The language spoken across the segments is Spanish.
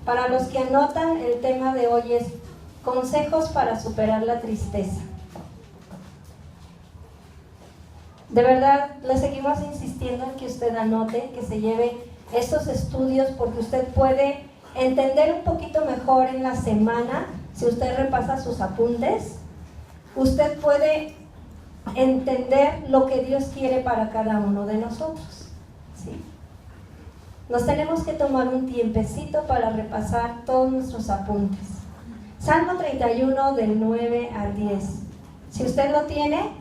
Para los que anotan, el tema de hoy es consejos para superar la tristeza. De verdad, le seguimos insistiendo en que usted anote, que se lleve estos estudios, porque usted puede entender un poquito mejor en la semana, si usted repasa sus apuntes, usted puede entender lo que Dios quiere para cada uno de nosotros, ¿sí? Nos tenemos que tomar un tiempecito para repasar todos nuestros apuntes. Salmo 31 del 9 al 10. Si usted lo tiene,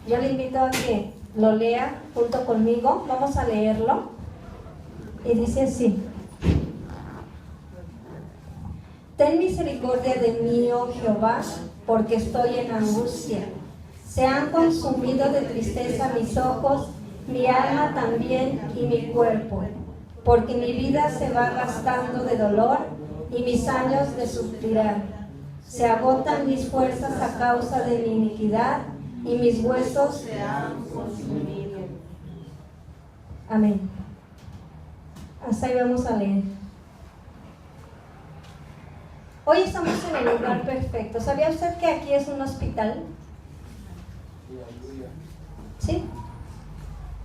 yo le invito a que lo lea junto conmigo. Vamos a leerlo. Y dice así: Ten misericordia de mí, oh Jehová, porque estoy en angustia. Se han consumido de tristeza mis ojos, mi alma también y mi cuerpo, porque mi vida se va gastando de dolor y mis años de suspirar. Se agotan mis fuerzas a causa de mi iniquidad y mis huesos se han consumido. Amén. Hasta ahí vamos a leer. Hoy estamos en el lugar perfecto. ¿Sabía usted que aquí es un hospital? ¿Sí?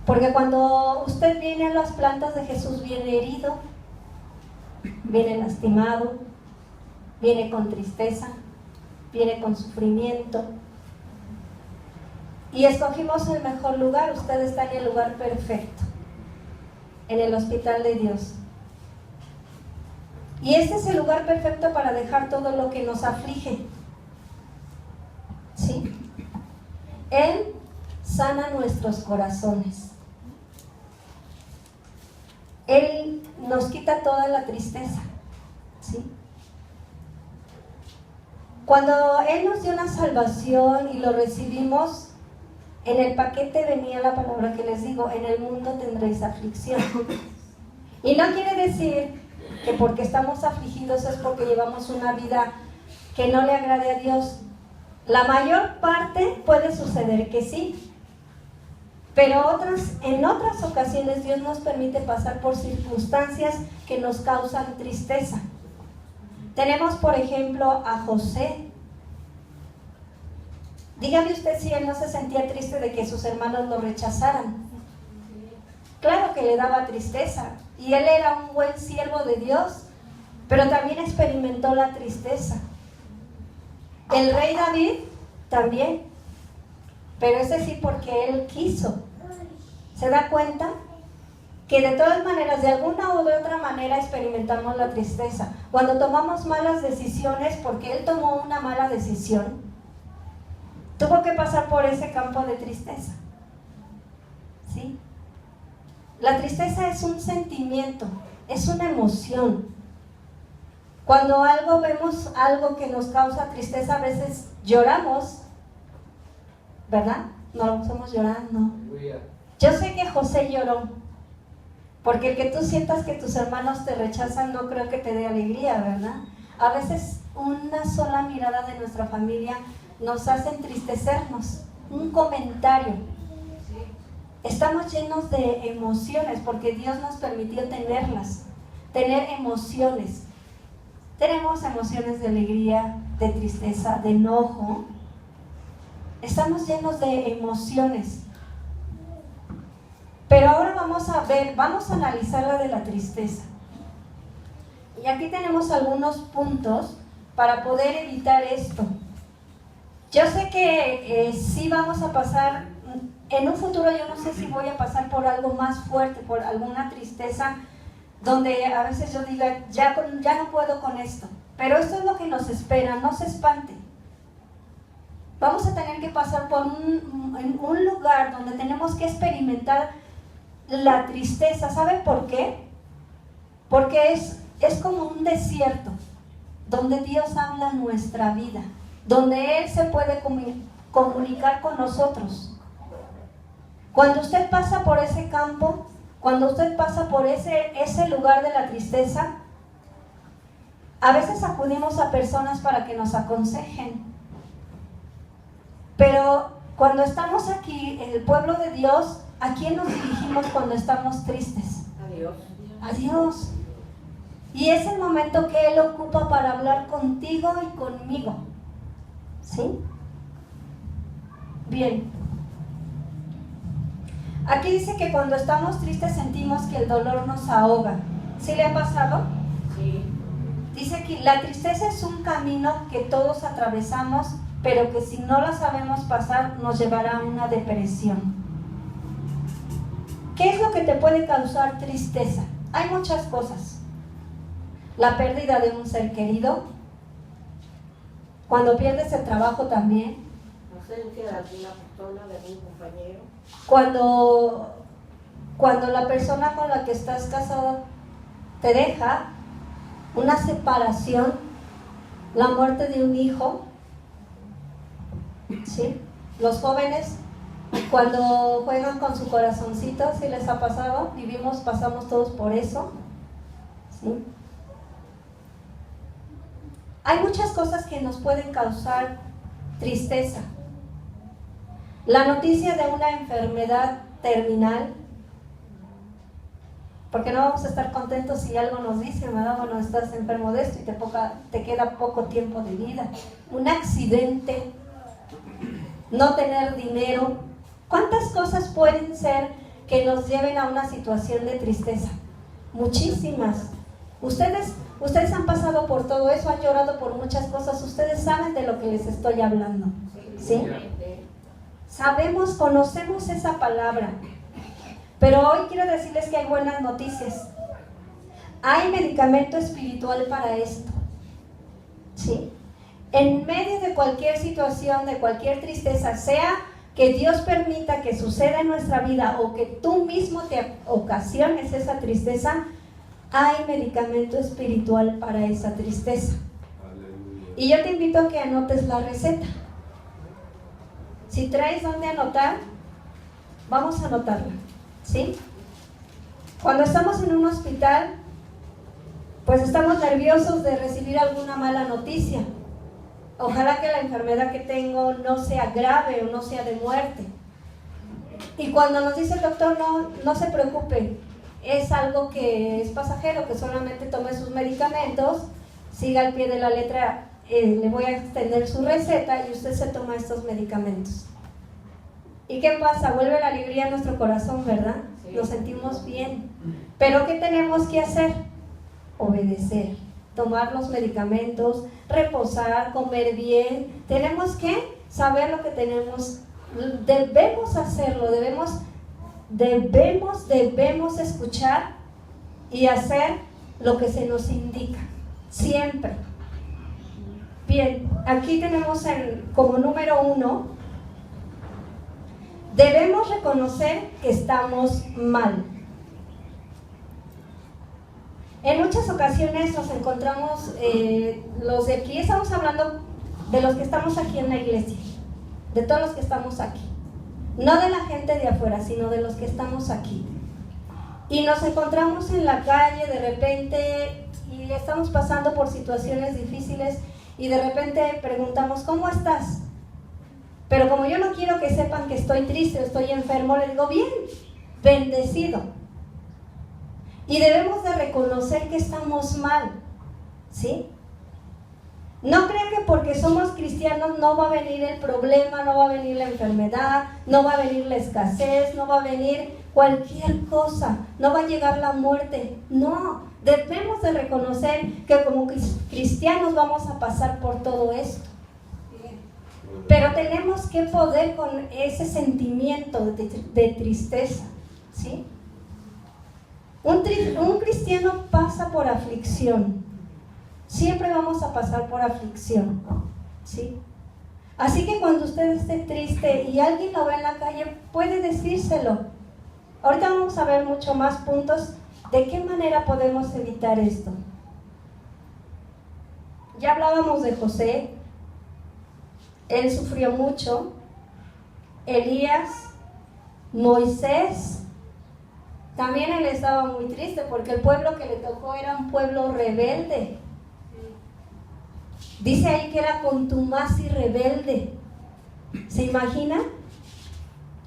Porque cuando usted viene a las plantas de Jesús, viene herido, viene lastimado, viene con tristeza, viene con sufrimiento. Y escogimos el mejor lugar. Usted está en el lugar perfecto, en el hospital de Dios. Y este es el lugar perfecto para dejar todo lo que nos aflige, ¿sí? Él sana nuestros corazones. Él nos quita toda la tristeza, ¿sí? Cuando Él nos dio una salvación y lo recibimos, en el paquete venía la palabra que les digo: en el mundo tendréis aflicción. Y no quiere decir que porque estamos afligidos es porque llevamos una vida que no le agrade a Dios. La mayor parte puede suceder que sí, pero en otras ocasiones Dios nos permite pasar por circunstancias que nos causan tristeza. Tenemos, por ejemplo, a José. Dígame usted si él no se sentía triste de que sus hermanos lo rechazaran. Claro que le daba tristeza, y él era un buen siervo de Dios, pero también experimentó la tristeza. El rey David también, pero ese sí porque él quiso. ¿Se da cuenta? Que de todas maneras, de alguna u de otra manera experimentamos la tristeza. Cuando tomamos malas decisiones, porque él tomó una mala decisión, tuvo que pasar por ese campo de tristeza, ¿sí? La tristeza es un sentimiento, es una emoción. Cuando vemos algo que nos causa tristeza, a veces lloramos, ¿verdad? No lo estamos llorando. Yo sé que José lloró, porque el que tú sientas que tus hermanos te rechazan no creo que te dé alegría, ¿verdad? A veces una sola mirada de nuestra familia nos hace entristecernos, un comentario. Estamos llenos de emociones porque Dios nos permitió tenerlas, tener emociones. Tenemos emociones de alegría, de tristeza, de enojo. Estamos llenos de emociones. Pero ahora vamos a analizar la de la tristeza. Y aquí tenemos algunos puntos para poder evitar esto. Yo sé que sí vamos a pasar, en un futuro yo no sé si voy a pasar por algo más fuerte, por alguna tristeza, donde a veces yo diga, ya no puedo con esto. Pero esto es lo que nos espera, no se espante. Vamos a tener que pasar por un lugar donde tenemos que experimentar la tristeza. ¿Sabe por qué? Porque es como un desierto donde Dios habla nuestra vida, donde Él se puede comunicar con nosotros. Cuando usted pasa por ese campo, cuando usted pasa por ese lugar de la tristeza, a veces acudimos a personas para que nos aconsejen. Pero cuando estamos aquí, en el pueblo de Dios, ¿a quién nos dirigimos cuando estamos tristes? A Dios. A Dios. Y es el momento que Él ocupa para hablar contigo y conmigo. ¿Sí? Bien. Aquí dice que cuando estamos tristes sentimos que el dolor nos ahoga. ¿Sí le ha pasado? Sí. Dice que la tristeza es un camino que todos atravesamos, pero que si no la sabemos pasar nos llevará a una depresión. ¿Qué es lo que te puede causar tristeza? Hay muchas cosas. La pérdida de un ser querido, cuando pierdes el trabajo también, Ausencia de alguna persona, de algún compañero. Cuando la persona con la que estás casado te deja, una separación, la muerte de un hijo, ¿sí? Los jóvenes, cuando juegan con su corazoncito, ¿sí les ha pasado? Pasamos todos por eso, ¿sí? Hay muchas cosas que nos pueden causar tristeza. La noticia de una enfermedad terminal, porque no vamos a estar contentos si algo nos dicen, ¿verdad? Bueno, estás enfermo de esto y te queda poco tiempo de vida. Un accidente, no tener dinero. ¿Cuántas cosas pueden ser que nos lleven a una situación de tristeza? Muchísimas. Ustedes han pasado por todo eso, han llorado por muchas cosas. Ustedes saben de lo que les estoy hablando, ¿sí? Sabemos, conocemos esa palabra. Pero hoy quiero decirles que hay buenas noticias. Hay medicamento espiritual para esto, ¿sí? En medio de cualquier situación, de cualquier tristeza, sea que Dios permita que suceda en nuestra vida o que tú mismo te ocasiones esa tristeza, hay medicamento espiritual para esa tristeza. Y yo te invito a que anotes la receta. Si traes dónde anotar, vamos a anotarla, ¿sí? Cuando estamos en un hospital, pues estamos nerviosos de recibir alguna mala noticia. Ojalá que la enfermedad que tengo no sea grave o no sea de muerte. Y cuando nos dice el doctor, no se preocupe, es algo que es pasajero, que solamente tome sus medicamentos, siga al pie de la letra, le voy a extender su receta y usted se toma estos medicamentos. ¿Y qué pasa? Vuelve la alegría a nuestro corazón, ¿verdad? Sí. Nos sentimos bien. ¿Pero qué tenemos que hacer? Obedecer, tomar los medicamentos, reposar, comer bien. Tenemos que saber lo que tenemos, debemos hacerlo, debemos escuchar y hacer lo que se nos indica, siempre. Bien, aquí tenemos como número 1, debemos reconocer que estamos mal. En muchas ocasiones nos encontramos, los de aquí, estamos hablando de los que estamos aquí en la iglesia, de todos los que estamos aquí. No de la gente de afuera, sino de los que estamos aquí. Y nos encontramos en la calle de repente y estamos pasando por situaciones difíciles y de repente preguntamos, ¿cómo estás? Pero como yo no quiero que sepan que estoy triste o estoy enfermo, le digo, bien, bendecido. Y debemos de reconocer que estamos mal, ¿sí? No crean que porque somos cristianos no va a venir el problema, no va a venir la enfermedad, no va a venir la escasez, no va a venir cualquier cosa, no va a llegar la muerte. No, debemos de reconocer que como cristianos vamos a pasar por todo esto. Pero tenemos que poder con ese sentimiento de tristeza, ¿sí? Un cristiano pasa por aflicción. Siempre vamos a pasar por aflicción, ¿sí? Así que cuando usted esté triste y alguien lo ve en la calle, puede decírselo. Ahorita vamos a ver mucho más puntos de qué manera podemos evitar esto. Ya hablábamos de José. Él sufrió mucho. Elías, Moisés, también él estaba muy triste porque el pueblo que le tocó era un pueblo rebelde. Dice ahí que era contumaz y rebelde. ¿Se imagina?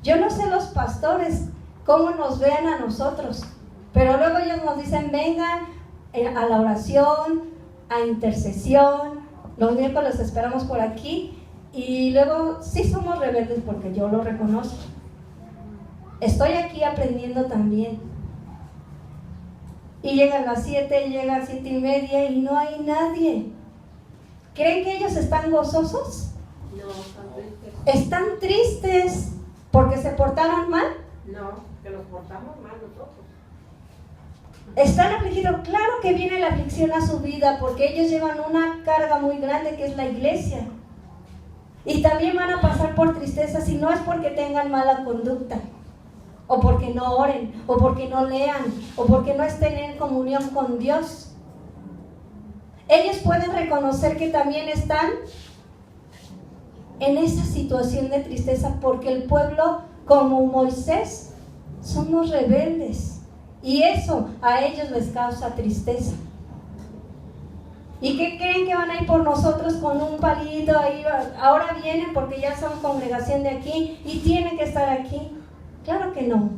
Yo no sé los pastores cómo nos vean a nosotros, pero luego ellos nos dicen, vengan, a la oración, a intercesión. Los miércoles esperamos por aquí y luego sí somos rebeldes porque yo lo reconozco. Estoy aquí aprendiendo también. Y llegan las 7, llegan 7:30 y no hay nadie. ¿Creen que ellos están gozosos? No, están tristes. ¿Están tristes porque se portaron mal? No, que nos portamos mal nosotros. ¿Están afligidos? Claro que viene la aflicción a su vida porque ellos llevan una carga muy grande que es la iglesia. Y también van a pasar por tristeza si no es porque tengan mala conducta, o porque no oren, o porque no lean, o porque no estén en comunión con Dios. Ellos pueden reconocer que también están en esa situación de tristeza porque el pueblo, como Moisés, somos rebeldes. Y eso a ellos les causa tristeza. ¿Y qué creen que van a ir por nosotros con un palito ahí? Ahora vienen porque ya son congregación de aquí y tienen que estar aquí. Claro que no.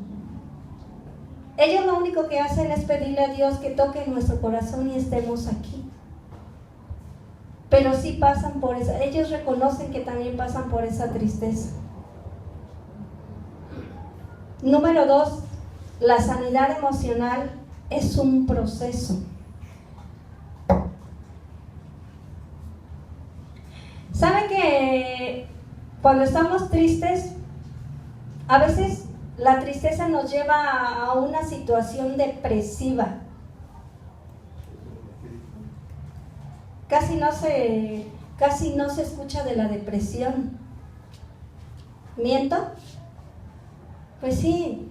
Ellos lo único que hacen es pedirle a Dios que toque nuestro corazón y estemos aquí. Pero sí pasan por esa, ellos reconocen que también pasan por esa tristeza. Número 2, la sanidad emocional es un proceso. ¿Saben que cuando estamos tristes, a veces la tristeza nos lleva a una situación depresiva? Casi no se escucha de la depresión. ¿Miento? Pues sí.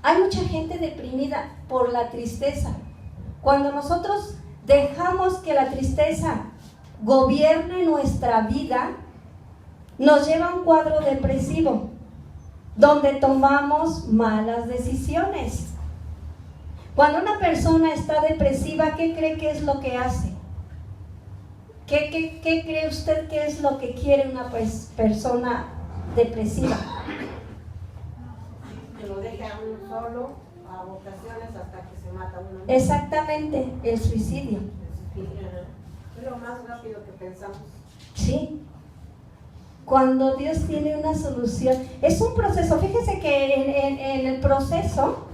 Hay mucha gente deprimida por la tristeza. Cuando nosotros dejamos que la tristeza gobierne nuestra vida, nos lleva a un cuadro depresivo, donde tomamos malas decisiones. Cuando una persona está depresiva, ¿qué cree que es lo que hace? ¿Qué cree usted que es lo que quiere una persona depresiva? Que lo deje a uno solo, a ocasiones hasta que se mata uno. Exactamente, el suicidio. Es lo más rápido que pensamos. Sí. Cuando Dios tiene una solución, es un proceso. Fíjese que en el proceso,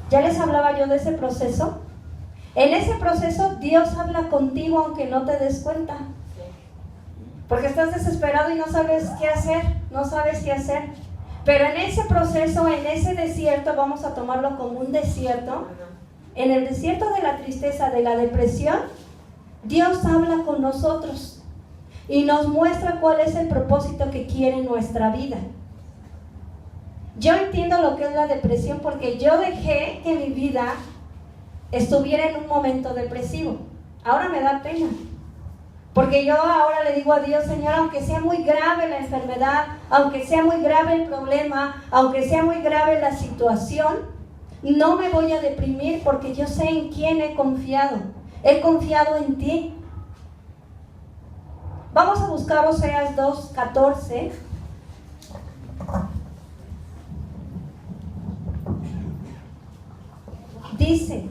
ya les hablaba yo de ese proceso. En ese proceso Dios habla contigo aunque no te des cuenta. Porque estás desesperado y no sabes qué hacer. Pero en ese proceso, en ese desierto, vamos a tomarlo como un desierto. En el desierto de la tristeza, de la depresión, Dios habla con nosotros y nos muestra cuál es el propósito que quiere en nuestra vida. Yo entiendo lo que es la depresión porque yo dejé que mi vida estuviera en un momento depresivo. Ahora me da pena, porque yo ahora le digo a Dios: Señor, aunque sea muy grave la enfermedad, aunque sea muy grave el problema, aunque sea muy grave la situación, no me voy a deprimir porque yo sé en quién he confiado. He confiado en ti. Vamos a buscar Oseas 2:14. Dice: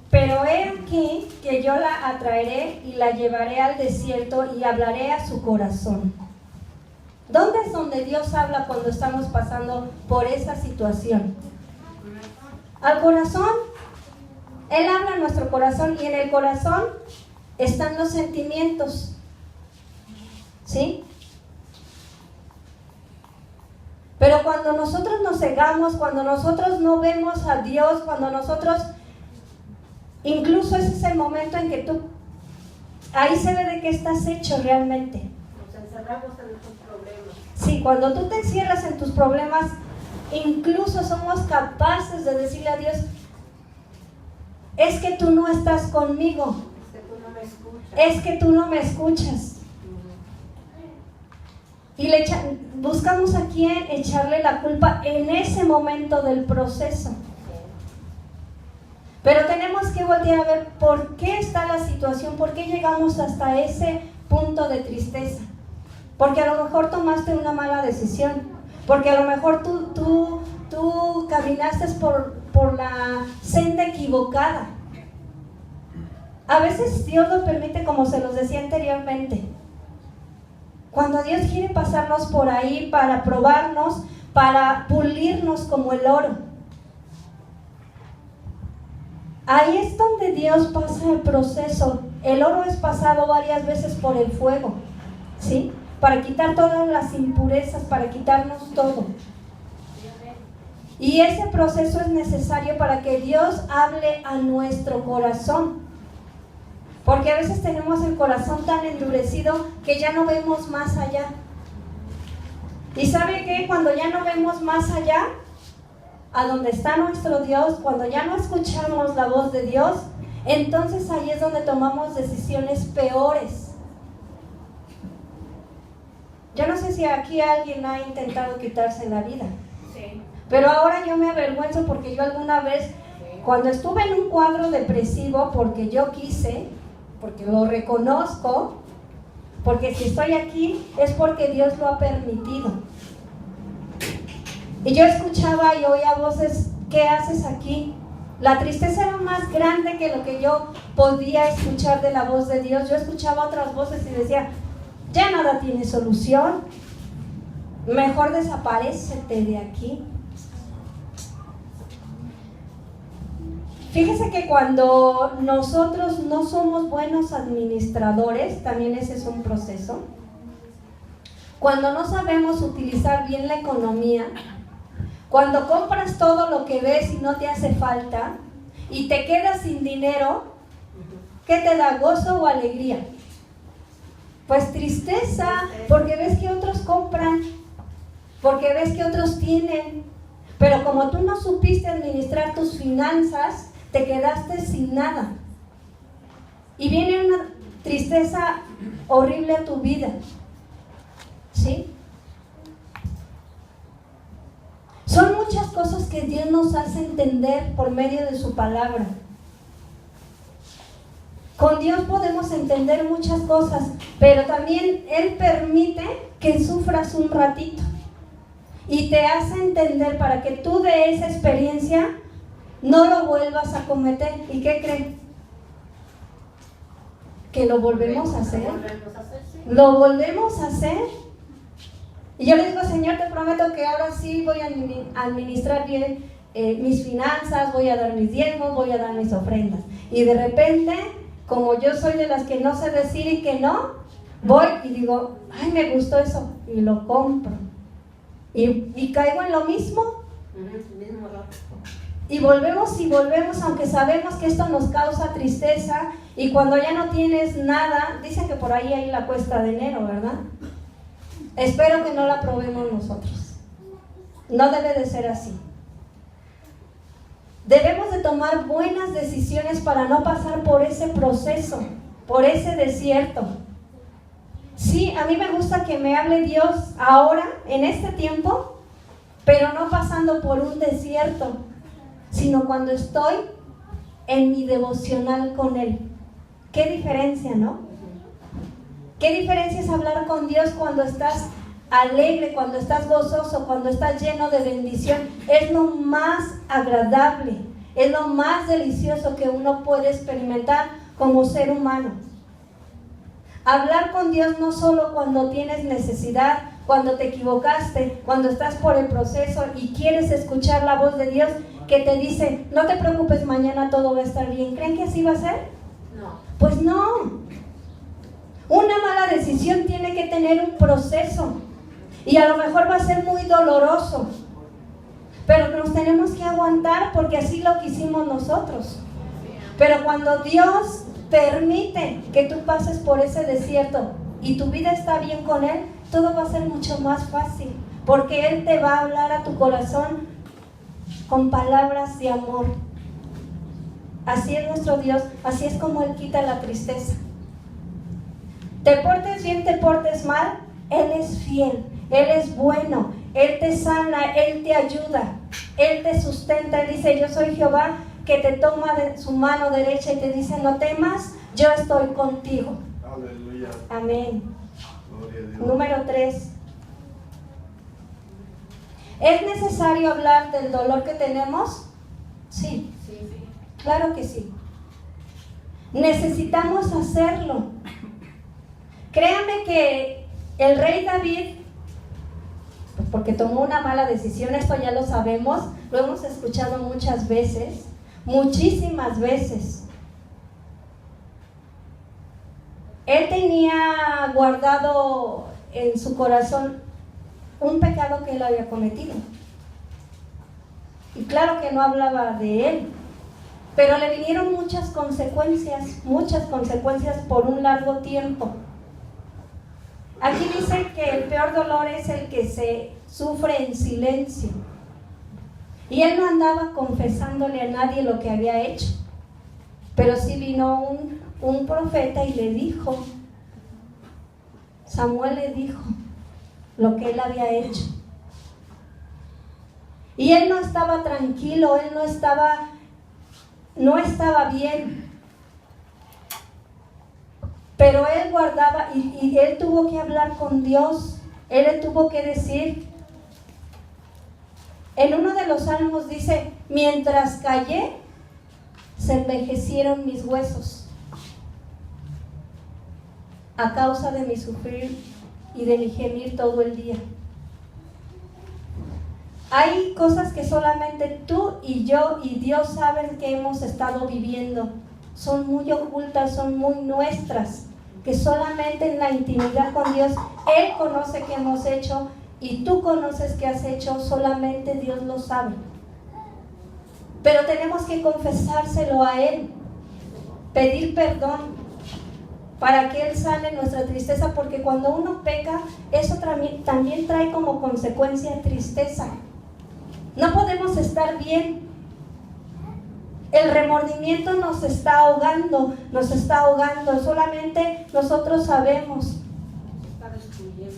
pero he aquí que yo la atraeré y la llevaré al desierto y hablaré a su corazón. ¿Dónde es donde Dios habla cuando estamos pasando por esa situación? Al corazón. Él habla en nuestro corazón y en el corazón están los sentimientos. ¿Sí? Pero cuando nosotros nos cegamos, cuando nosotros no vemos a Dios, cuando nosotros, incluso ese es el momento en que ahí se ve de qué estás hecho realmente. Nos encerramos en nuestros problemas. Sí, cuando tú te encierras en tus problemas, incluso somos capaces de decirle a Dios: es que tú no estás conmigo. Es que tú no me escuchas. Es que tú no me escuchas. Y buscamos a quién echarle la culpa en ese momento del proceso. Pero tenemos que voltear a ver por qué está la situación, por qué llegamos hasta ese punto de tristeza. Porque a lo mejor tomaste una mala decisión, porque a lo mejor tú caminaste por la senda equivocada. A veces Dios lo permite, como se los decía anteriormente. Cuando Dios quiere pasarnos por ahí para probarnos, para pulirnos como el oro. Ahí es donde Dios pasa el proceso. El oro es pasado varias veces por el fuego, ¿sí? Para quitar todas las impurezas, para quitarnos todo. Y ese proceso es necesario para que Dios hable a nuestro corazón. Porque a veces tenemos el corazón tan endurecido que ya no vemos más allá. ¿Y sabe qué? Cuando ya no vemos más allá, a donde está nuestro Dios, cuando ya no escuchamos la voz de Dios, entonces ahí es donde tomamos decisiones peores. Yo no sé si aquí alguien ha intentado quitarse la vida. Sí. Pero ahora yo me avergüenzo porque yo alguna vez, cuando estuve en un cuadro depresivo, porque yo quise, porque lo reconozco, porque si estoy aquí es porque Dios lo ha permitido. Y yo escuchaba y oía voces, ¿qué haces aquí? La tristeza era más grande que lo que yo podía escuchar de la voz de Dios. Yo escuchaba otras voces y decía, ya nada tiene solución, mejor desaparécete de aquí. Fíjese que cuando nosotros no somos buenos administradores, también ese es un proceso. Cuando no sabemos utilizar bien la economía, cuando compras todo lo que ves y no te hace falta y te quedas sin dinero, ¿qué te da? ¿Gozo o alegría? Pues tristeza, porque ves que otros compran, porque ves que otros tienen, pero como tú no supiste administrar tus finanzas, te quedaste sin nada. Y viene una tristeza horrible a tu vida. ¿Sí? Son muchas cosas que Dios nos hace entender por medio de su palabra. Con Dios podemos entender muchas cosas, pero también Él permite que sufras un ratito y te hace entender para que tú de esa experiencia no lo vuelvas a cometer. ¿Y qué creen? Que lo volvemos a hacer. Lo volvemos a hacer. Y yo le digo, Señor, te prometo que ahora sí voy a administrar bien mis finanzas, voy a dar mis diezmos, voy a dar mis ofrendas. Y de repente, como yo soy de las que no sé decir y que no, voy y digo, ay, me gustó eso, y lo compro. Y caigo en lo mismo. Y volvemos, aunque sabemos que esto nos causa tristeza. Y cuando ya no tienes nada, dicen que por ahí hay la cuesta de enero, ¿verdad? Espero que no la probemos nosotros. No debe de ser así. Debemos de tomar buenas decisiones para no pasar por ese proceso, por ese desierto. Sí, a mí me gusta que me hable Dios ahora, en este tiempo, pero no pasando por un desierto, sino cuando estoy en mi devocional con Él. ¿Qué diferencia, no? ¿Qué diferencia es hablar con Dios cuando estás alegre, cuando estás gozoso, cuando estás lleno de bendición? Es lo más agradable, es lo más delicioso que uno puede experimentar como ser humano. Hablar con Dios no solo cuando tienes necesidad, cuando te equivocaste, cuando estás por el proceso y quieres escuchar la voz de Dios que te dice, no te preocupes, mañana todo va a estar bien. ¿Creen que así va a ser? No. Pues no. Una mala decisión tiene que tener un proceso y a lo mejor va a ser muy doloroso, pero nos tenemos que aguantar porque así lo quisimos nosotros. Pero cuando Dios permite que tú pases por ese desierto y tu vida está bien con Él, todo va a ser mucho más fácil, porque Él te va a hablar a tu corazón con palabras de amor. Así es nuestro Dios, así es como Él quita la tristeza. Te portes bien, te portes mal, Él es fiel, Él es bueno, Él te sana, Él te ayuda, Él te sustenta. Él dice, yo soy Jehová, que te toma de su mano derecha y te dice, no temas, yo estoy contigo. Aleluya. Amén. Gloria a Dios. Número 3. ¿Es necesario hablar del dolor que tenemos? Sí, Sí. claro que sí. Necesitamos hacerlo. Créanme que el rey David, porque tomó una mala decisión, esto ya lo sabemos, lo hemos escuchado muchas veces, muchísimas veces. Él tenía guardado en su corazón un pecado que él había cometido. Y claro que no hablaba de él, pero le vinieron muchas consecuencias por un largo tiempo. Aquí dice que el peor dolor es el que se sufre en silencio. Y él no andaba confesándole a nadie lo que había hecho, pero sí vino un profeta y le dijo, Samuel le dijo lo que él había hecho. Y él no estaba tranquilo, él no estaba bien. Pero él guardaba y él tuvo que hablar con Dios. Él le tuvo que decir. En uno de los salmos dice, mientras callé, se envejecieron mis huesos a causa de mi sufrir y de mi gemir todo el día. Hay cosas que solamente tú y yo y Dios saben que hemos estado viviendo. Son muy ocultas, son muy nuestras, que solamente en la intimidad con Dios, Él conoce qué hemos hecho y tú conoces qué has hecho, solamente Dios lo sabe. Pero tenemos que confesárselo a Él, pedir perdón para que Él sane nuestra tristeza, porque cuando uno peca, eso también trae como consecuencia tristeza. No podemos estar bien. El remordimiento nos está ahogando, solamente nosotros sabemos.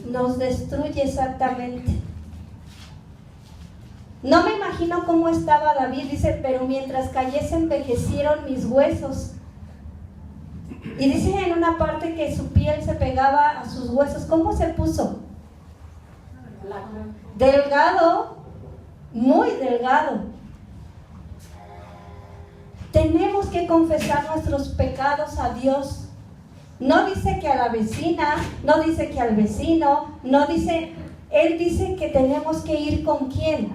Nos destruye exactamente. No me imagino cómo estaba David, dice, pero mientras callé se envejecieron mis huesos. Y dice en una parte que su piel se pegaba a sus huesos. ¿Cómo se puso? Delgado, muy delgado. Tenemos que confesar nuestros pecados a Dios. No dice que a la vecina, no dice que al vecino, no dice, Él dice que tenemos que ir ¿con quién?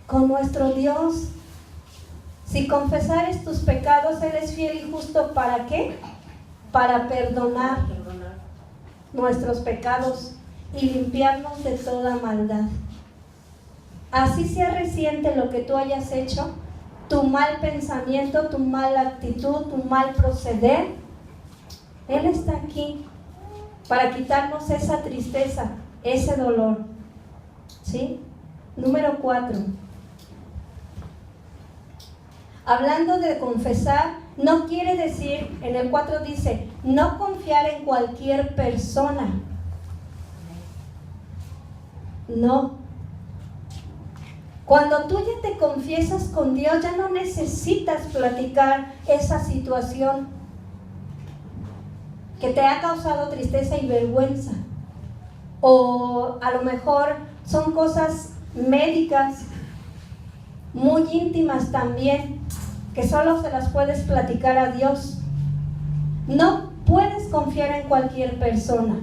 Con nuestro Dios. Si confesares tus pecados, Él es fiel y justo, ¿para qué? Para perdonar nuestros pecados y limpiarnos de toda maldad. Así sea reciente lo que tú hayas hecho, tu mal pensamiento, tu mala actitud, tu mal proceder, Él está aquí para quitarnos esa tristeza, ese dolor. ¿Sí? Número 4. Hablando de confesar, no quiere decir, en el 4 dice, no confiar en cualquier persona. No. Cuando tú ya te confiesas con Dios, ya no necesitas platicar esa situación que te ha causado tristeza y vergüenza. O a lo mejor son cosas médicas, muy íntimas también, que solo se las puedes platicar a Dios. No puedes confiar en cualquier persona.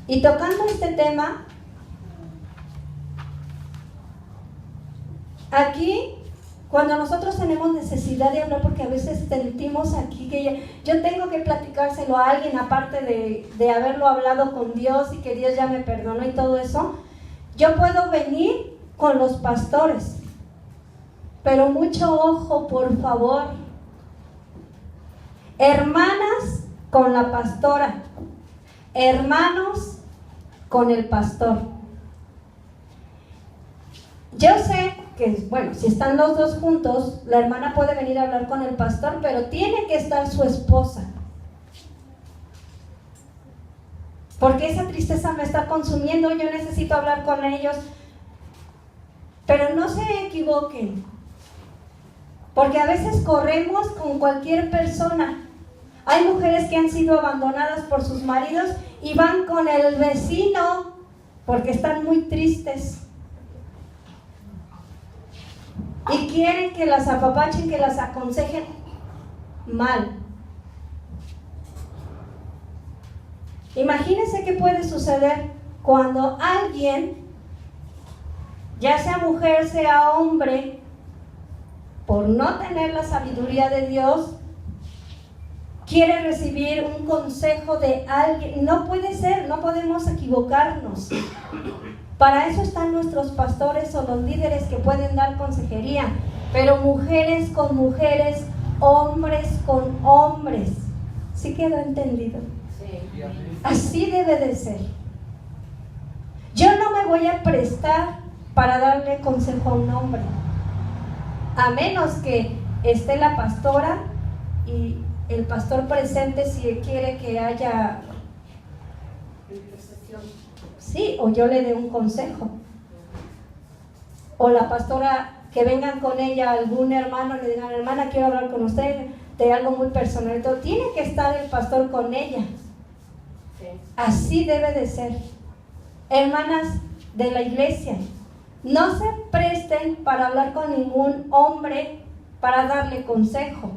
Y tocando este tema, aquí, cuando nosotros tenemos necesidad de hablar, porque a veces sentimos aquí que yo tengo que platicárselo a alguien, aparte de haberlo hablado con Dios y que Dios ya me perdonó y todo eso, yo puedo venir con los pastores. Pero mucho ojo, por favor. Hermanas con la pastora, hermanos con el pastor. Yo sé que, bueno, si están los dos juntos, la hermana puede venir a hablar con el pastor, pero tiene que estar su esposa. Porque esa tristeza me está consumiendo, yo necesito hablar con ellos. Pero no se equivoquen, porque a veces corremos con cualquier persona. Hay mujeres que han sido abandonadas por sus maridos y van con el vecino porque están muy tristes. y quieren que las apapachen, que las aconsejen mal. Imagínense qué puede suceder cuando alguien, ya sea mujer, sea hombre, por no tener la sabiduría de Dios, quiere recibir un consejo de alguien. No puede ser, no podemos equivocarnos. Para eso están nuestros pastores o los líderes que pueden dar consejería, pero mujeres con mujeres, hombres con hombres. ¿Sí quedó entendido? Sí. Así debe de ser. Yo no me voy a prestar para darle consejo a un hombre, a menos que esté la pastora y el pastor presente si quiere que haya Intercesión. sí, o yo le dé un consejo, o la pastora, que vengan con ella algún hermano, le digan: hermana, quiero hablar con usted de algo muy personal. Entonces, tiene que estar el pastor con ella. Sí. Así debe de ser. Hermanas de la iglesia, no se presten para hablar con ningún hombre para darle consejo.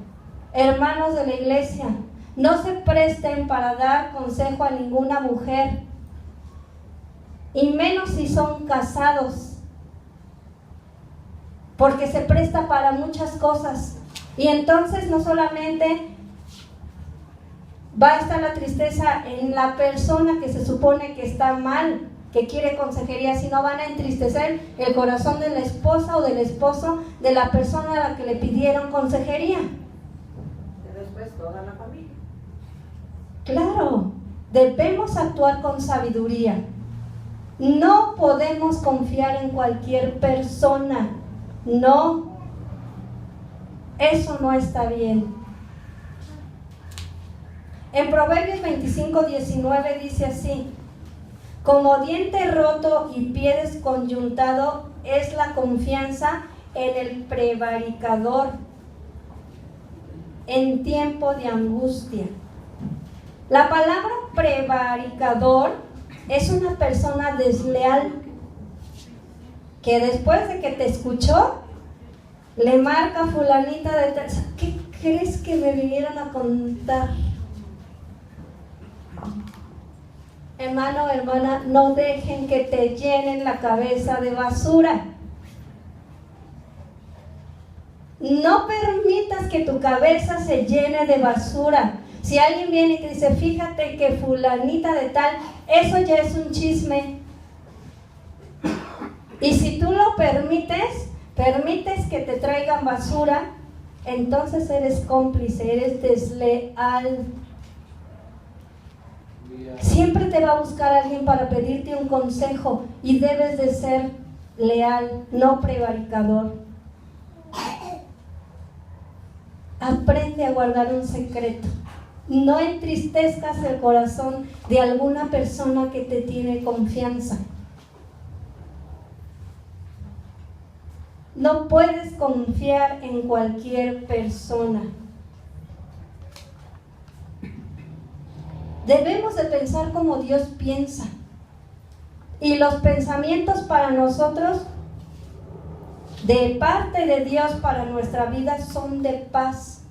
Hermanos de la iglesia, no se presten para dar consejo a ninguna mujer, y menos si son casados, porque se presta para muchas cosas. Y entonces no solamente va a estar la tristeza en la persona que se supone que está mal, que quiere consejería, sino van a entristecer el corazón de la esposa o del esposo de la persona a la que le pidieron consejería. Y después toda la familia. Claro, debemos actuar con sabiduría. No podemos confiar en cualquier persona. No, eso no está bien. En Proverbios 25:19 dice así: como diente roto y pie desconyuntado es la confianza en el prevaricador en tiempo de angustia. La palabra prevaricador es una persona desleal que después de que te escuchó le marca a fulanita de tal: ¿qué crees que me vinieron a contar? Hermano, hermana, no dejen que te llenen la cabeza de basura. No permitas que tu cabeza se llene de basura. Si alguien viene y te dice: fíjate que fulanita de tal, eso ya es un chisme. Y si tú lo permites que te traigan basura, entonces eres cómplice, eres desleal. Siempre te va a buscar alguien para pedirte un consejo y debes de ser leal, no prevaricador. Aprende a guardar un secreto. No entristezcas el corazón de alguna persona que te tiene confianza. No puedes confiar en cualquier persona. Debemos de pensar como Dios piensa. Y los pensamientos para nosotros, de parte de Dios para nuestra vida, son de paz,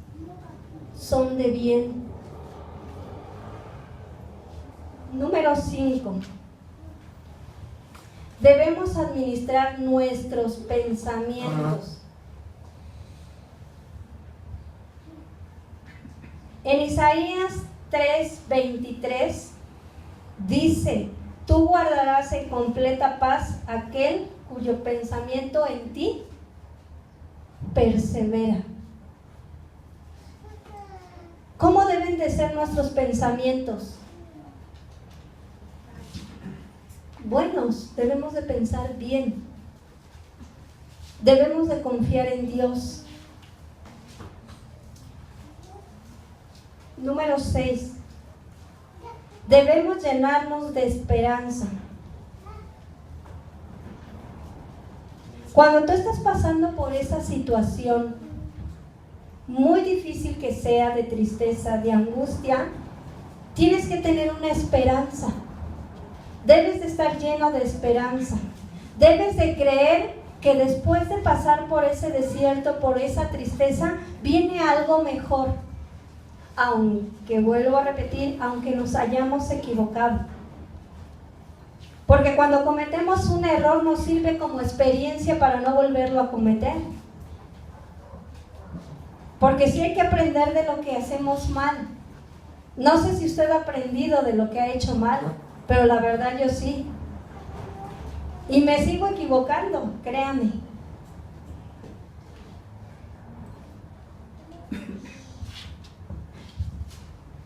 son de bien. Número 5. Debemos administrar nuestros pensamientos. En Isaías 3:23 dice: tú guardarás en completa paz aquel cuyo pensamiento en ti persevera. ¿Cómo deben de ser nuestros pensamientos? Buenos, debemos de pensar bien. Debemos de confiar en Dios. Número 6. Debemos llenarnos de esperanza. Cuando tú estás pasando por esa situación, muy difícil que sea, de tristeza, de angustia, tienes que tener una esperanza. Debes de estar lleno de esperanza. Debes de creer que después de pasar por ese desierto, por esa tristeza, viene algo mejor. Aunque, vuelvo a repetir, aunque nos hayamos equivocado. Porque cuando cometemos un error nos sirve como experiencia para no volverlo a cometer. Porque sí hay que aprender de lo que hacemos mal. No sé si usted ha aprendido de lo que ha hecho mal, pero la verdad yo sí. Y me sigo equivocando, créame.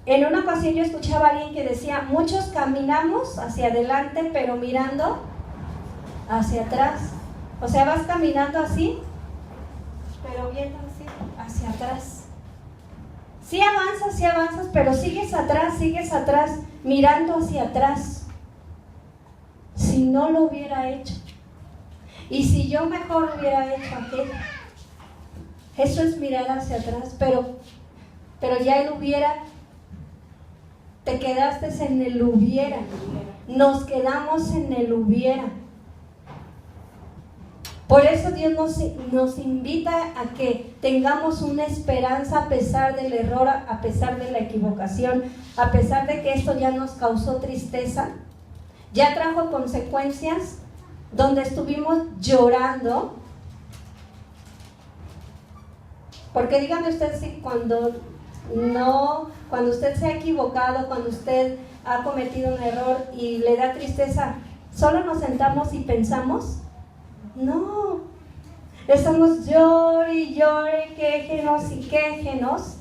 En una ocasión yo escuchaba a alguien que decía, muchos caminamos hacia adelante, pero mirando hacia atrás. O sea, vas caminando así, pero viendo así, hacia atrás. Sí avanzas, pero sigues atrás, mirando hacia atrás. Si no lo hubiera hecho, y si yo mejor hubiera hecho aquello, eso es mirar hacia atrás, pero ya él hubiera, te quedaste en el hubiera, nos quedamos en el hubiera. Por eso Dios nos invita a que tengamos una esperanza a pesar del error, a pesar de la equivocación, a pesar de que esto ya nos causó tristeza, ya trajo consecuencias donde estuvimos llorando. Porque dígame usted si cuando usted se ha equivocado, cuando usted ha cometido un error y le da tristeza, ¿solo nos sentamos y pensamos? No, estamos llore y llore, quéjenos y quéjenos.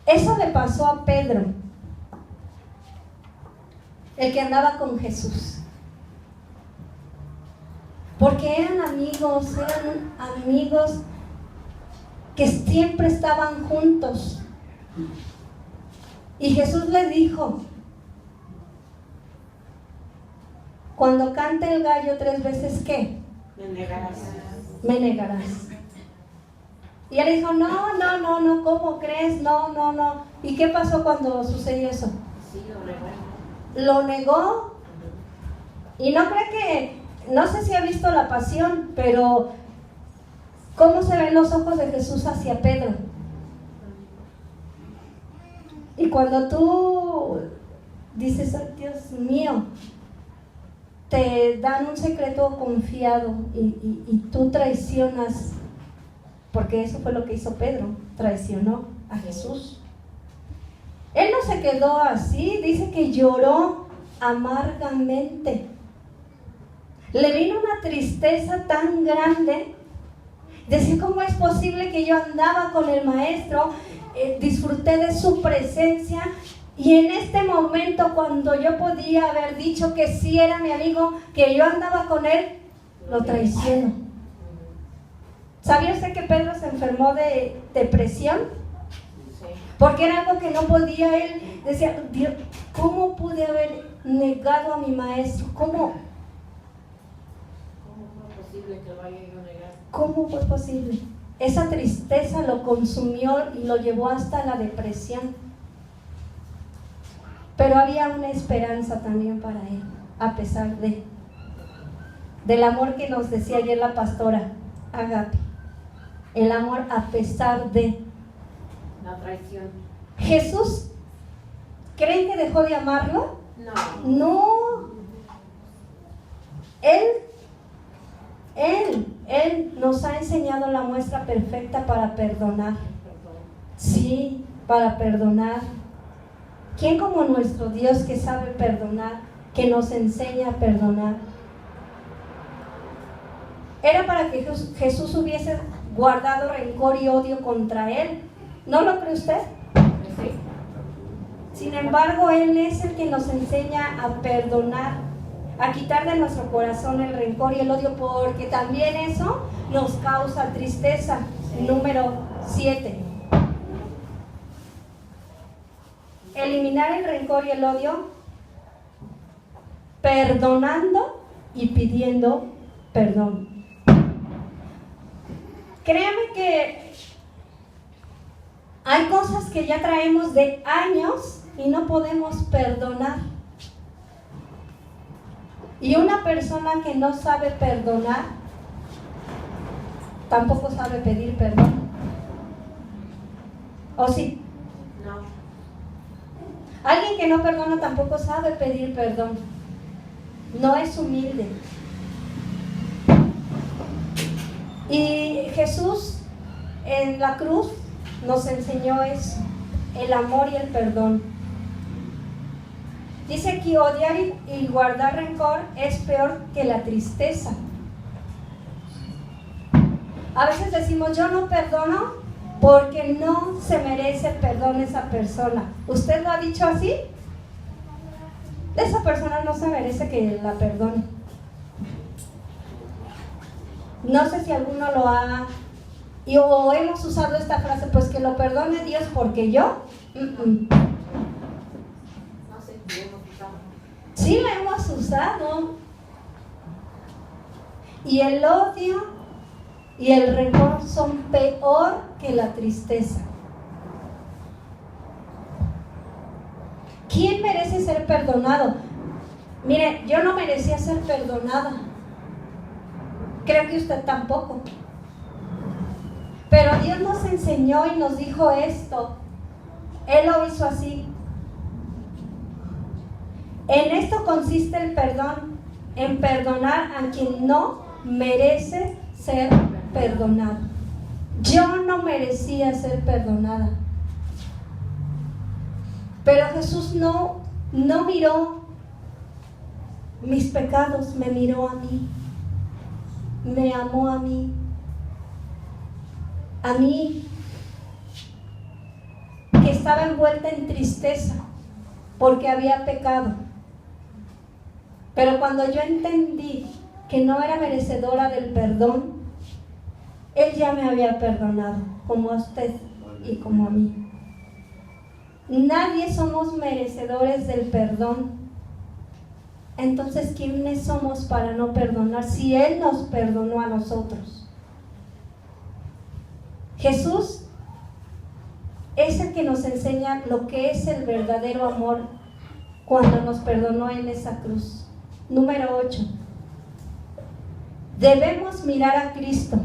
Eso le pasó a Pedro, el que andaba con Jesús. Porque eran amigos que siempre estaban juntos. Y Jesús le dijo, cuando cante el gallo 3 veces, ¿qué? Me negarás. Y él dijo, no, ¿cómo crees? No. ¿Y qué pasó cuando sucedió eso? Sí, Lo negó. Y no cree que, no sé si ha visto La Pasión, pero ¿cómo se ven los ojos de Jesús hacia Pedro? Y cuando tú dices, oh, Dios mío, te dan un secreto confiado y tú traicionas, porque eso fue lo que hizo Pedro, traicionó a Jesús. Él no se quedó así, dice que lloró amargamente. Le vino una tristeza tan grande. Decía, ¿cómo es posible que yo andaba con el maestro, disfruté de su presencia, y en este momento cuando yo podía haber dicho que sí era mi amigo, que yo andaba con él, lo traiciono? ¿Sabía usted que Pedro se enfermó de depresión? Porque era algo que no podía él. Decía, Dios, ¿cómo pude haber negado a mi maestro? ¿Cómo fue posible que lo haya ido a negar? ¿Cómo fue posible? Esa tristeza lo consumió y lo llevó hasta la depresión. Pero había una esperanza también para él, a pesar del amor que nos decía ayer la pastora Agape. El amor a pesar de la traición. ¿Jesús creen que dejó de amarlo? No. Él nos ha enseñado la muestra perfecta para perdonar. Sí, para perdonar. ¿Quién como nuestro Dios que sabe perdonar, que nos enseña a perdonar? Era para que Jesús hubiese guardado rencor y odio contra él. ¿No lo cree usted? Sí. Sin embargo, Él es el que nos enseña a perdonar, a quitar de nuestro corazón el rencor y el odio, porque también eso nos causa tristeza. Número 7. Eliminar el rencor y el odio, perdonando y pidiendo perdón. Créame que hay cosas que ya traemos de años y no podemos perdonar. Y una persona que no sabe perdonar, tampoco sabe pedir perdón. ¿O sí? No. Alguien que no perdona tampoco sabe pedir perdón. No es humilde. Y Jesús en la cruz nos enseñó eso, el amor y el perdón. Dice aquí, odiar y guardar rencor es peor que la tristeza. A veces decimos, yo no perdono porque no se merece el perdón esa persona. ¿Usted lo ha dicho así? Esa persona no se merece que la perdone. No sé si alguno lo ha... o hemos usado esta frase, pues que lo perdone Dios porque yo... Sí la hemos usado. Y el odio y el rencor son peor que la tristeza. ¿Quién merece ser perdonado? Mire, yo no merecía ser perdonada. Creo que usted tampoco. Pero Dios nos enseñó y nos dijo esto. Él lo hizo así. En esto consiste el perdón, en perdonar a quien no merece ser perdonado. Yo no merecía ser perdonada. Pero Jesús no miró mis pecados, me miró a mí. Me amó a mí. A mí, que estaba envuelta en tristeza porque había pecado. Pero cuando yo entendí que no era merecedora del perdón, Él ya me había perdonado, como a usted y como a mí. Nadie somos merecedores del perdón. Entonces, ¿quiénes somos para no perdonar si Él nos perdonó a nosotros? Jesús es el que nos enseña lo que es el verdadero amor cuando nos perdonó en esa cruz. Número 8. Debemos mirar a Cristo.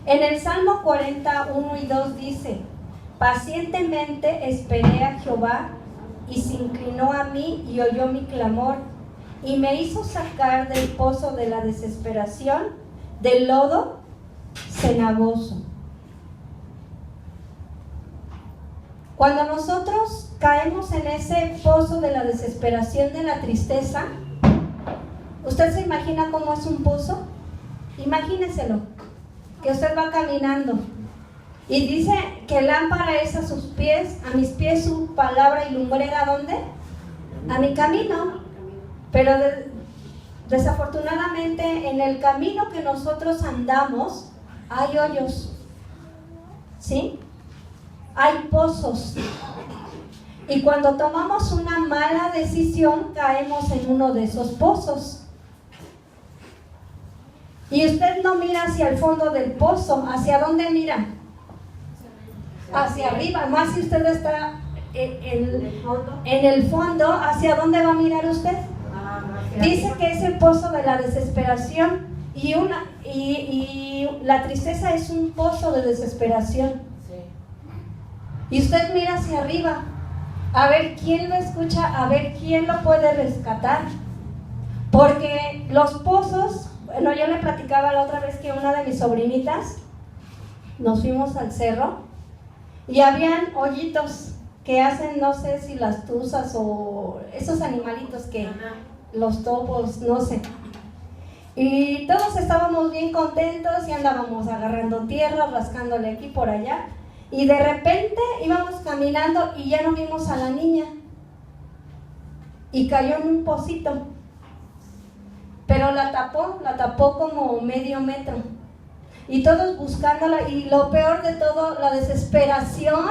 En el Salmo 41 y 2 dice: pacientemente esperé a Jehová y se inclinó a mí y oyó mi clamor y me hizo sacar del pozo de la desesperación, del lodo cenagoso. Cuando nosotros caemos en ese pozo de la desesperación, de la tristeza, ¿usted se imagina cómo es un pozo? Imagíneselo, que usted va caminando y dice que lámpara es a sus pies, a mis pies su palabra y lumbrera, ¿a dónde? A mi camino. Pero desafortunadamente en el camino que nosotros andamos hay hoyos, ¿sí? Hay pozos. Y cuando tomamos una mala decisión caemos en uno de esos pozos. Y usted no mira hacia el fondo del pozo. ¿Hacia dónde mira? Hacia arriba. Más si usted está en el fondo, ¿hacia dónde va a mirar usted? Dice que ese pozo de la desesperación y la tristeza es un pozo de desesperación. Y usted mira hacia arriba a ver quién lo escucha, a ver quién lo puede rescatar. Porque los pozos, bueno, yo le platicaba la otra vez que una de mis sobrinitas, nos fuimos al cerro y habían hoyitos que hacen, no sé si las tuzas o esos animalitos que, los topos, no sé. Y todos estábamos bien contentos y andábamos agarrando tierra, rascándole aquí por allá. Y de repente íbamos caminando y ya no vimos a la niña. Y cayó en un pocito. Pero la tapó como medio metro. Y todos buscándola. Y lo peor de todo, la desesperación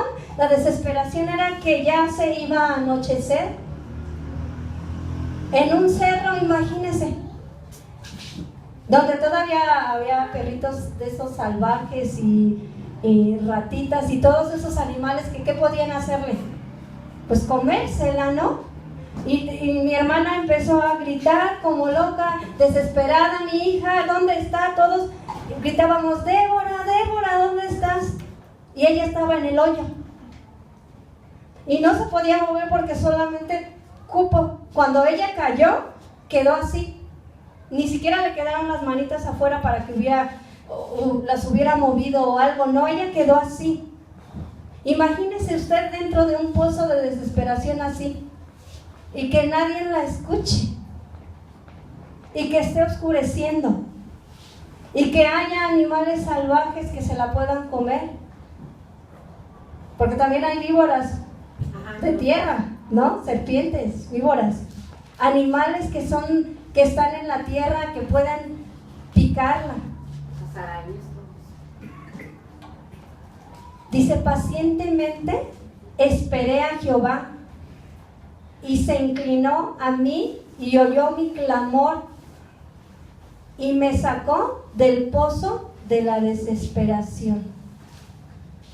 era que ya se iba a anochecer. En un cerro, imagínense, donde todavía había perritos de esos salvajes y ratitas y todos esos animales que ¿qué podían hacerle? pues comérsela, ¿no? Y mi hermana empezó a gritar como loca, desesperada, mi hija, ¿dónde está? Todos gritábamos, Débora, Débora, ¿dónde estás? Y ella estaba en el hoyo. Y no se podía mover porque solamente cupo. Cuando ella cayó, quedó así. Ni siquiera le quedaron las manitas afuera para que las hubiera movido o algo. No, ella quedó así. Imagínese usted dentro de un pozo de desesperación así. Y que nadie la escuche. Y que esté oscureciendo. Y que haya animales salvajes que se la puedan comer. Porque también hay víboras de tierra, ¿no? Serpientes, víboras. Animales que están en la tierra, que pueden picarla. Dice, pacientemente esperé a Jehová y se inclinó a mí y oyó mi clamor y me sacó del pozo de la desesperación.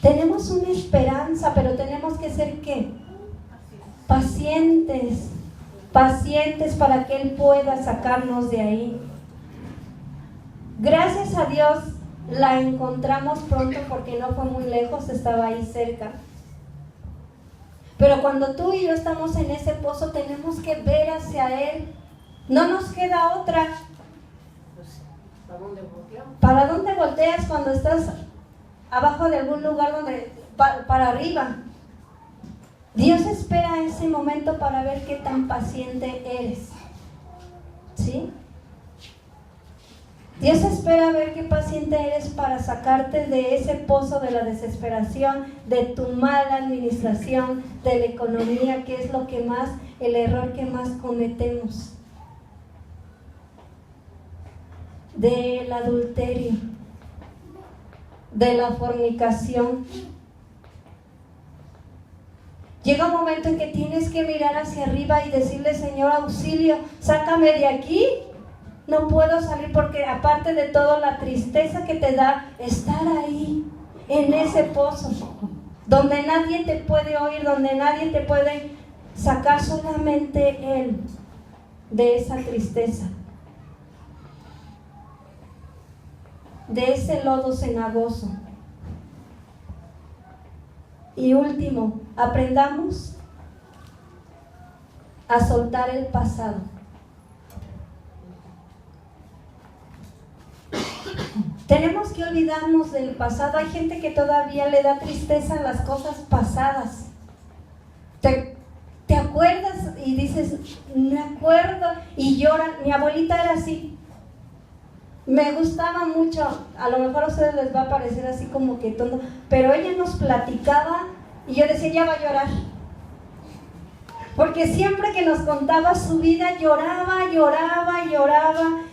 Tenemos una esperanza, pero tenemos que ser ¿qué? Pacientes, pacientes para que Él pueda sacarnos de ahí. Gracias a Dios la encontramos pronto porque no fue muy lejos, estaba ahí cerca. Pero cuando tú y yo estamos en ese pozo tenemos que ver hacia Él. No nos queda otra. ¿Para dónde volteas cuando estás abajo de algún lugar donde para arriba? Dios espera ese momento para ver qué tan paciente eres. ¿Sí? Dios espera ver qué paciente eres para sacarte de ese pozo de la desesperación, de tu mala administración, de la economía, que es el error que más cometemos. Del adulterio, de la fornicación. Llega un momento en que tienes que mirar hacia arriba y decirle, Señor, auxilio, sácame de aquí. No puedo salir porque aparte de todo la tristeza que te da estar ahí, en ese pozo, donde nadie te puede oír, donde nadie te puede sacar, solamente Él, de esa tristeza, de ese lodo cenagoso. Y último, aprendamos a soltar el pasado. Tenemos que olvidarnos del pasado. Hay gente que todavía le da tristeza a las cosas pasadas. ¿Te acuerdas? Y dices, me acuerdo, y lloran. Mi abuelita era así. Me gustaba mucho, a lo mejor a ustedes les va a parecer así como que tonto, pero ella nos platicaba y yo decía, ya va a llorar. Porque siempre que nos contaba su vida lloraba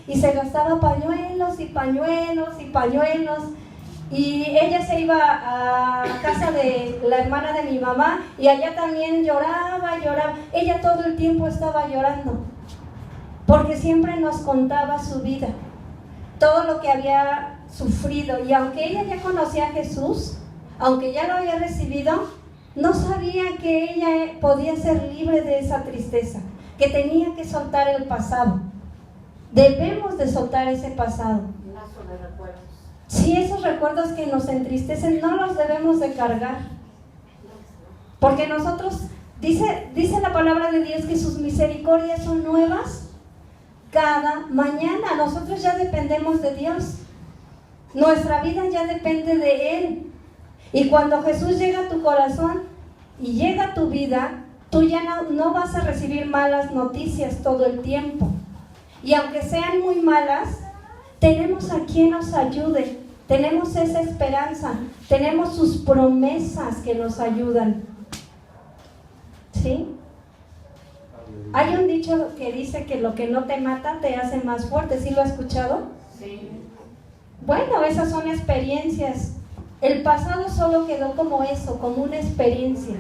y se gastaba pañuelos y pañuelos y pañuelos. Y ella se iba a casa de la hermana de mi mamá y allá también lloraba. Ella todo el tiempo estaba llorando porque siempre nos contaba su vida, todo lo que había sufrido. Y aunque ella ya conocía a Jesús, aunque ya lo había recibido, no sabía que ella podía ser libre de esa tristeza, que tenía que soltar el pasado. Debemos de soltar ese pasado. Lazo de recuerdos. Sí, esos recuerdos que nos entristecen no los debemos de cargar. Porque nosotros, dice la palabra de Dios que sus misericordias son nuevas cada mañana. Nosotros ya dependemos de Dios. Nuestra vida ya depende de Él. Y cuando Jesús llega a tu corazón y llega a tu vida, tú ya no vas a recibir malas noticias todo el tiempo. Y aunque sean muy malas, tenemos a quien nos ayude. Tenemos esa esperanza. Tenemos sus promesas que nos ayudan. ¿Sí? Hay un dicho que dice que lo que no te mata te hace más fuerte. ¿Sí lo has escuchado? Sí. Bueno, esas son experiencias. El pasado solo quedó como eso, como una experiencia,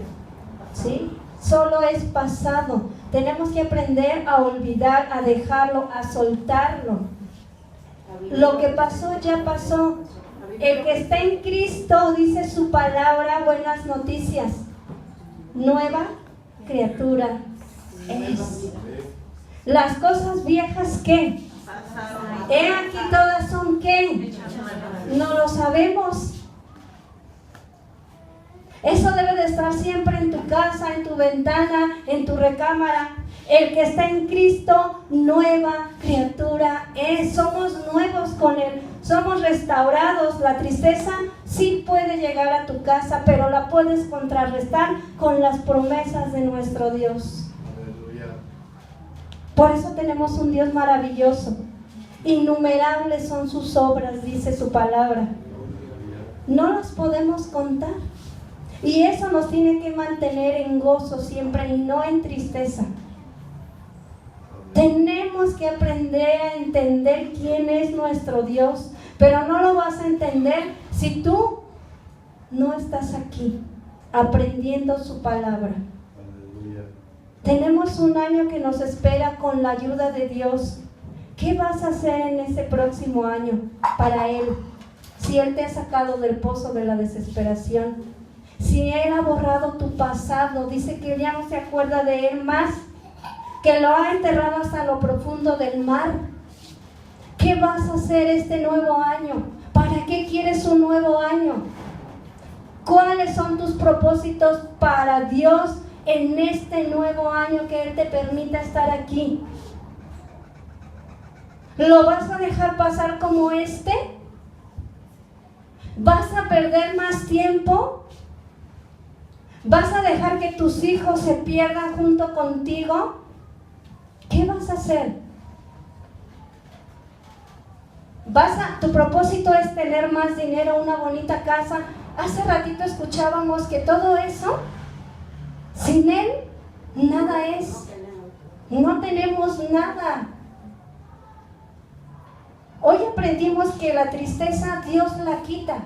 ¿sí? Solo es pasado. Tenemos que aprender a olvidar, a dejarlo, a soltarlo. Lo que pasó ya pasó. El que está en Cristo, dice su palabra, buenas noticias. Nueva criatura es. Las cosas viejas, ¿qué? He aquí todas son, ¿qué? No lo sabemos. Eso debe de estar siempre en tu casa, en tu ventana, en tu recámara. El que está en Cristo, nueva criatura es. Somos nuevos con Él, somos restaurados. La tristeza sí puede llegar a tu casa, pero la puedes contrarrestar con las promesas de nuestro Dios. Aleluya. Por eso tenemos un Dios maravilloso. Innumerables son sus obras, dice su palabra. No las podemos contar. Y eso nos tiene que mantener en gozo siempre y no en tristeza. Tenemos que aprender a entender quién es nuestro Dios, pero no lo vas a entender si tú no estás aquí aprendiendo su palabra. Aleluya. Tenemos un año que nos espera con la ayuda de Dios. ¿Qué vas a hacer en ese próximo año para Él? Si Él te ha sacado del pozo de la desesperación, si Él ha borrado tu pasado, dice que ya no se acuerda de Él más, que lo ha enterrado hasta lo profundo del mar. ¿Qué vas a hacer este nuevo año? ¿Para qué quieres un nuevo año? ¿Cuáles son tus propósitos para Dios en este nuevo año que Él te permita estar aquí? ¿Lo vas a dejar pasar como este? ¿Vas a perder más tiempo? ¿Vas a dejar que tus hijos se pierdan junto contigo? ¿Qué vas a hacer? Tu propósito es tener más dinero, una bonita casa. Hace ratito escuchábamos que todo eso, sin Él, nada es. No tenemos nada. Hoy aprendimos que la tristeza Dios la quita,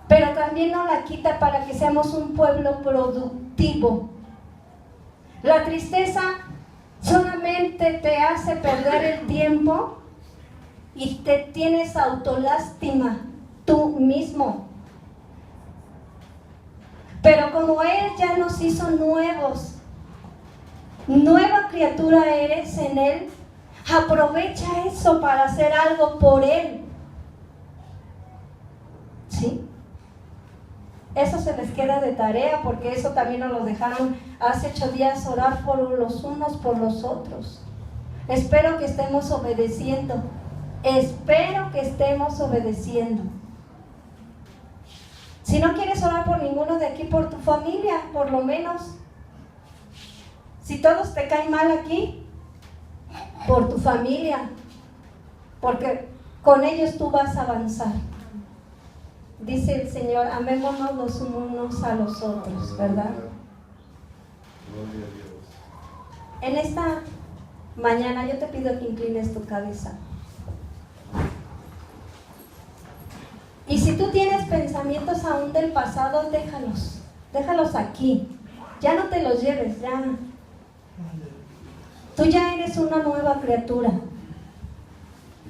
pero también nos la quita para que seamos un pueblo productivo. La tristeza solamente te hace perder el tiempo y te tienes autolástima tú mismo. Pero como Él ya nos hizo nuevos, nueva criatura eres en Él, aprovecha eso para hacer algo por Él. ¿Sí? Eso se les queda de tarea, porque eso también nos lo dejaron hace 8 días, orar por los unos por los otros. Espero que estemos obedeciendo. Espero que estemos obedeciendo. Si no quieres orar por ninguno de aquí, por tu familia, por lo menos. Si todos te caen mal aquí, por tu familia, porque con ellos tú vas a avanzar. Dice el Señor, amémonos los unos a los otros, ¿verdad? En esta mañana yo te pido que inclines tu cabeza. Y si tú tienes pensamientos aún del pasado, déjalos aquí. Ya no te los lleves, ya. Tú ya eres una nueva criatura.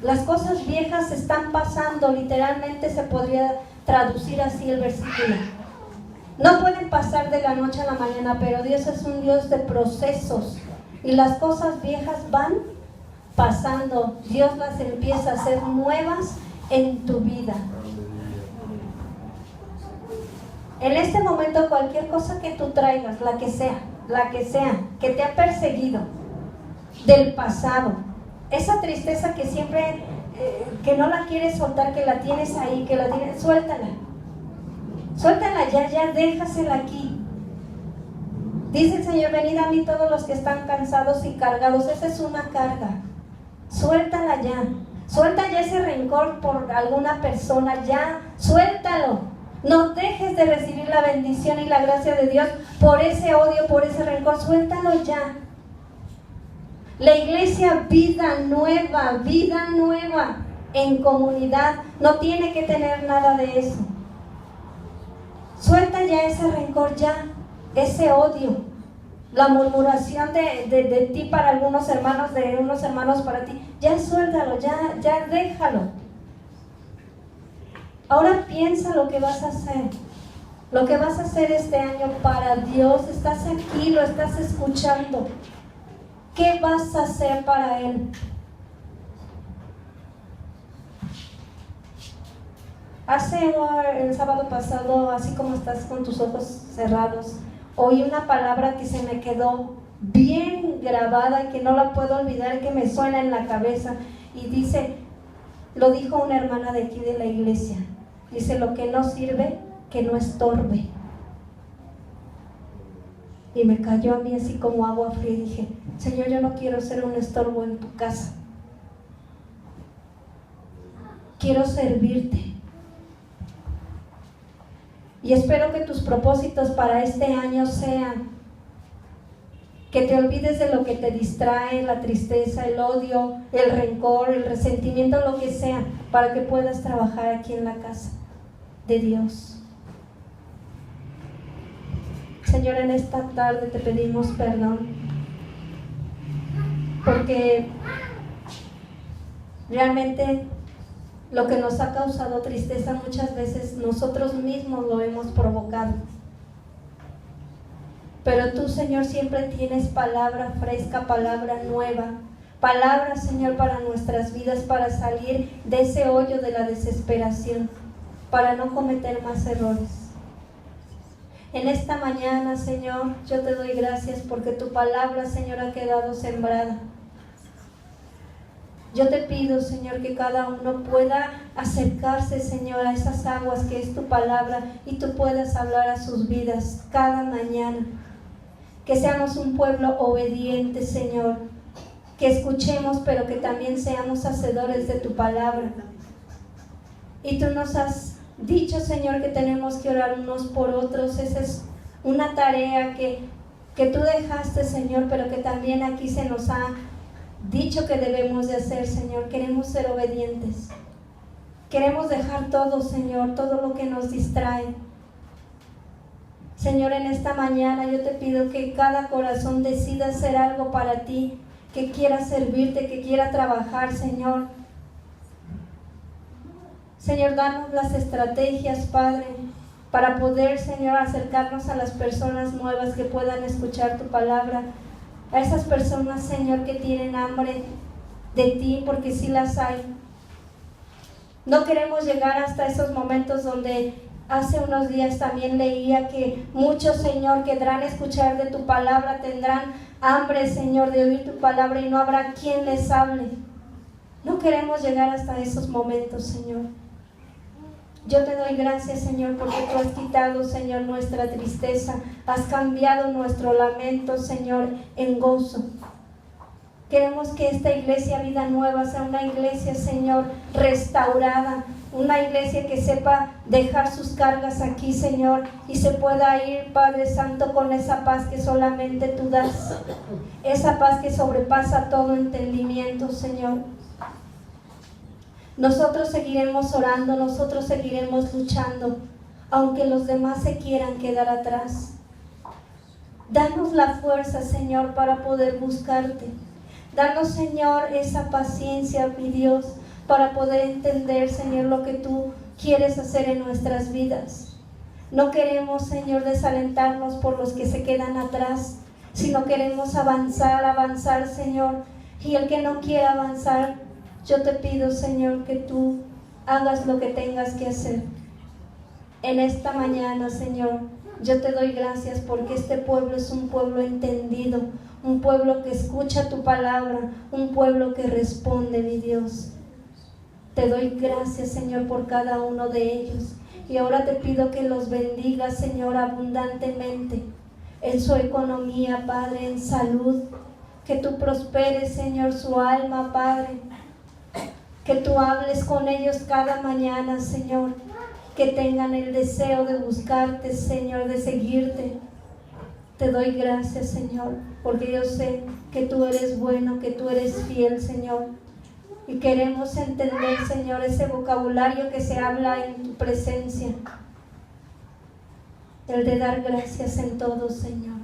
Las cosas viejas están pasando, literalmente se podría traducir así el versículo. No pueden pasar de la noche a la mañana, pero Dios es un Dios de procesos y las cosas viejas van pasando. Dios las empieza a hacer nuevas en tu vida. En este momento, cualquier cosa que tú traigas, la que sea, que te ha perseguido del pasado, esa tristeza que siempre que no la quieres soltar, que la tienes ahí, suéltala ya, déjasela aquí. Dice el Señor, venid a mí todos los que están cansados y cargados. Esa es una carga, suéltala ya. Suelta ya ese rencor por alguna persona, ya, suéltalo. No dejes de recibir la bendición y la gracia de Dios por ese odio, por ese rencor, suéltalo ya. La iglesia, vida nueva en comunidad, no tiene que tener nada de eso. Suelta ya ese rencor, ya, ese odio, la murmuración de ti para algunos hermanos, de unos hermanos para ti, ya suéltalo, ya déjalo. Ahora piensa lo que vas a hacer. lo que vas a hacer este año para Dios. Estás aquí, lo estás escuchando. ¿Qué vas a hacer para Él? El sábado pasado, así como estás con tus ojos cerrados, oí una palabra que se me quedó bien grabada y que no la puedo olvidar, que me suena en la cabeza. Y dice, lo dijo una hermana de aquí de la iglesia. Dice, lo que no sirve, que no estorbe. Y me cayó a mí así como agua fría y dije, Señor, yo no quiero ser un estorbo en tu casa. Quiero servirte. Y espero que tus propósitos para este año sean que te olvides de lo que te distrae, la tristeza, el odio, el rencor, el resentimiento, lo que sea, para que puedas trabajar aquí en la casa de Dios. Señor, en esta tarde te pedimos perdón, porque realmente lo que nos ha causado tristeza muchas veces nosotros mismos lo hemos provocado. Pero tú, Señor, siempre tienes palabra fresca, palabra nueva, palabra, Señor, para nuestras vidas, para salir de ese hoyo de la desesperación, para no cometer más errores. En esta mañana, Señor, yo te doy gracias porque tu palabra, Señor, ha quedado sembrada. Yo te pido, Señor, que cada uno pueda acercarse, Señor, a esas aguas que es tu palabra y tú puedas hablar a sus vidas cada mañana. Que seamos un pueblo obediente, Señor. Que escuchemos, pero que también seamos hacedores de tu palabra. Y tú nos has dicho, Señor, que tenemos que orar unos por otros. Esa es una tarea que tú dejaste, Señor, pero que también aquí se nos ha dicho que debemos de hacer, Señor. Queremos ser obedientes. Queremos dejar todo, Señor, todo lo que nos distrae. Señor, en esta mañana yo te pido que cada corazón decida hacer algo para ti, que quiera servirte, que quiera trabajar, Señor. Señor, danos las estrategias, Padre, para poder, Señor, acercarnos a las personas nuevas que puedan escuchar tu palabra. A esas personas, Señor, que tienen hambre de ti, porque sí las hay. No queremos llegar hasta esos momentos donde hace unos días también leía que muchos, Señor, querrán escuchar de tu palabra, tendrán hambre, Señor, de oír tu palabra y no habrá quien les hable. No queremos llegar hasta esos momentos, Señor. Yo te doy gracias, Señor, porque tú has quitado, Señor, nuestra tristeza, has cambiado nuestro lamento, Señor, en gozo. Queremos que esta iglesia Vida Nueva sea una iglesia, Señor, restaurada, una iglesia que sepa dejar sus cargas aquí, Señor, y se pueda ir, Padre Santo, con esa paz que solamente tú das, esa paz que sobrepasa todo entendimiento, Señor. Nosotros seguiremos orando, nosotros seguiremos luchando, aunque los demás se quieran quedar atrás. Danos la fuerza, Señor, para poder buscarte. Danos, Señor, esa paciencia, mi Dios, para poder entender, Señor, lo que tú quieres hacer en nuestras vidas. No queremos, Señor, desalentarnos por los que se quedan atrás, sino queremos avanzar, Señor. Y el que no quiera avanzar, yo te pido, Señor, que tú hagas lo que tengas que hacer. En esta mañana, Señor, yo te doy gracias porque este pueblo es un pueblo entendido, un pueblo que escucha tu palabra, un pueblo que responde, mi Dios. Te doy gracias, Señor, por cada uno de ellos. Y ahora te pido que los bendigas, Señor, abundantemente en su economía, Padre, en salud. Que tú prosperes, Señor, su alma, Padre. Que tú hables con ellos cada mañana, Señor. Que tengan el deseo de buscarte, Señor, de seguirte. Te doy gracias, Señor, porque yo sé que tú eres bueno, que tú eres fiel, Señor. Y queremos entender, Señor, ese vocabulario que se habla en tu presencia. El de dar gracias en todo, Señor.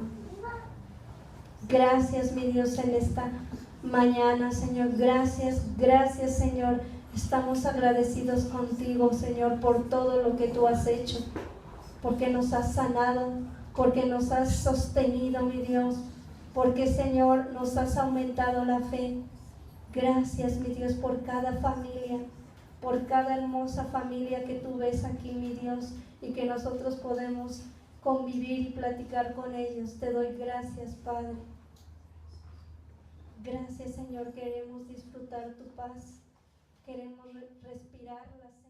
Gracias, mi Dios, en esta mañana, Señor. Gracias, Señor. Estamos agradecidos contigo, Señor, por todo lo que tú has hecho. porque nos has sanado, porque nos has sostenido, mi Dios, porque, Señor, nos has aumentado la fe. Gracias, mi Dios, por cada familia, por cada hermosa familia que tú ves aquí, mi Dios, y que nosotros podemos convivir y platicar con ellos. Te doy gracias, Padre. Gracias, Señor, queremos disfrutar tu paz, queremos respirarla, Señor.